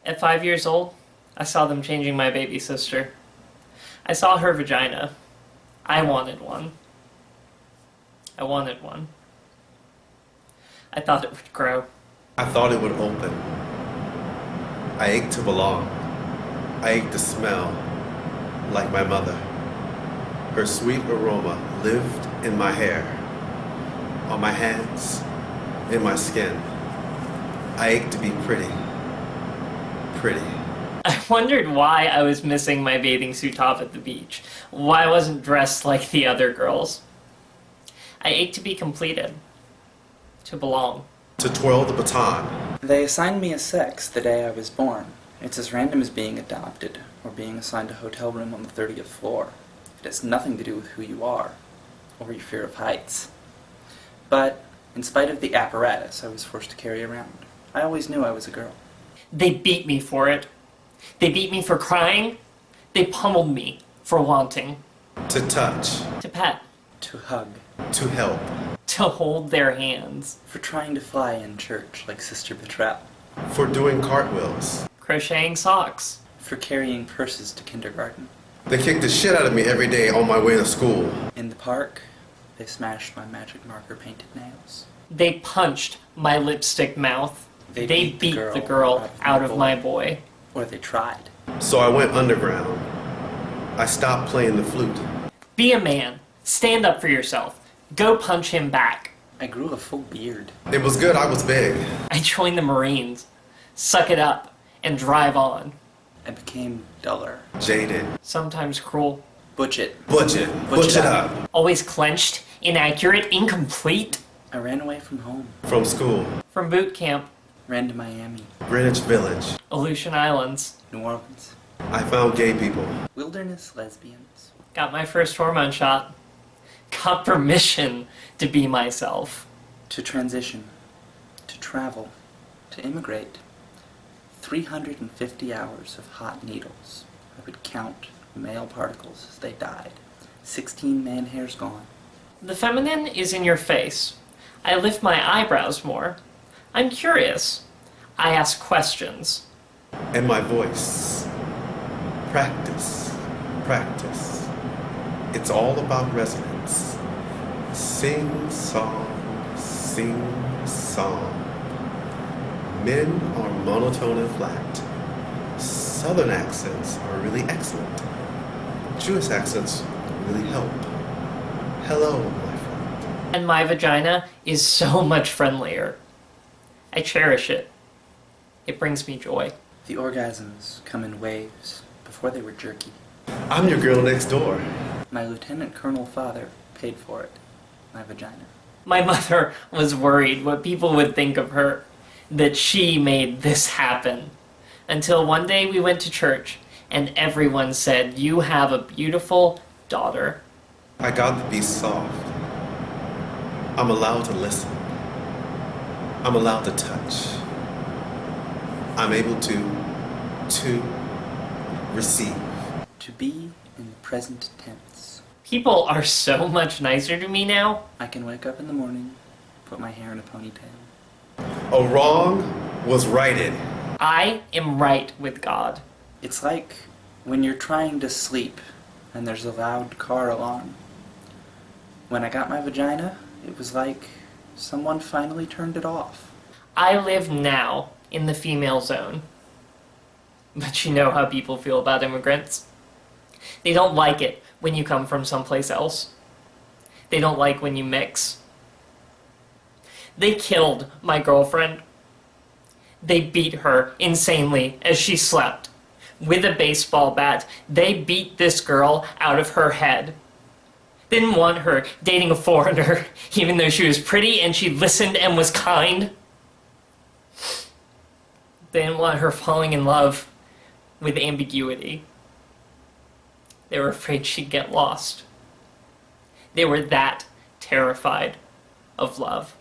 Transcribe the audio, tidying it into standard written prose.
At 5 years old, I saw them changing my baby sister. I saw her vagina. I wanted one. I wanted one. I thought it would grow. I thought it would open. I ached to belong. I ached to smell like my mother. Her sweet aroma lived in my hair, on my hands, in my skin. I ached to be pretty. Pretty. I wondered why I was missing my bathing suit top at the beach. Why I wasn't dressed like the other girls. I ached to be completed. To belong. To twirl the baton. They assigned me a sex the day I was born. It's as random as being adopted, or being assigned a hotel room on the 30th floor. It has nothing to do with who you are, or your fear of heights. But, in spite of the apparatus I was forced to carry around, I always knew I was a girl. They beat me for it. They beat me for crying. They pummeled me for wanting. To touch. To pet. To hug. To help. To hold their hands. For trying to fly in church like Sister Betrell. For doing cartwheels. Crocheting socks. For carrying purses to kindergarten. They kicked the shit out of me every day on my way to school. In the park, they smashed my magic marker painted nails. They punched my lipstick mouth. They beat the girl out of my boy. Or they tried. So I went underground. I stopped playing the flute. Be a man. Stand up for yourself. Go punch him back. I grew a full beard. It was good I was big. I joined the Marines. Suck it up and drive on. I became duller. Jaded. Sometimes cruel. Butch it. Butch it. Butch it up. Always clenched, inaccurate, incomplete. I ran away from home. From school. From boot camp. Ran to Miami. Greenwich Village. Aleutian Islands. New Orleans. I found gay people. Wilderness lesbians. Got my first hormone shot. Got permission to be myself. To transition. To travel. To immigrate. 350 hours of hot needles. I would count male particles as they died. 16 man hairs gone. The feminine is in your face. I lift my eyebrows more. I'm curious. I ask questions. And my voice. Practice. Practice. It's all about resonance. Sing song. Sing song. Men are monotone and flat. Southern accents are really excellent. Jewish accents really help. Hello, my friend. And my vagina is so much friendlier. I cherish it. It brings me joy. The orgasms come in waves before they were jerky. I'm your girl next door. My lieutenant colonel father paid for it. My vagina. My mother was worried what people would think of her, that she made this happen. Until one day we went to church and everyone said, "You have a beautiful daughter." I got to be soft. I'm allowed to listen. I'm allowed to touch. I'm able to receive. To be in the present tense. People are so much nicer to me now. I can wake up in the morning, put my hair in a ponytail. A wrong was righted. I am right with God. It's like when you're trying to sleep and there's a loud car alarm. When I got my vagina, it was like someone finally turned it off. I live now in the female zone. But you know how people feel about immigrants. They don't like it when you come from someplace else. They don't like when you mix. They killed my girlfriend. They beat her insanely as she slept. With a baseball bat, they beat this girl out of her head. They didn't want her dating a foreigner, even though she was pretty and she listened and was kind. They didn't want her falling in love with ambiguity. They were afraid she'd get lost. They were that terrified of love.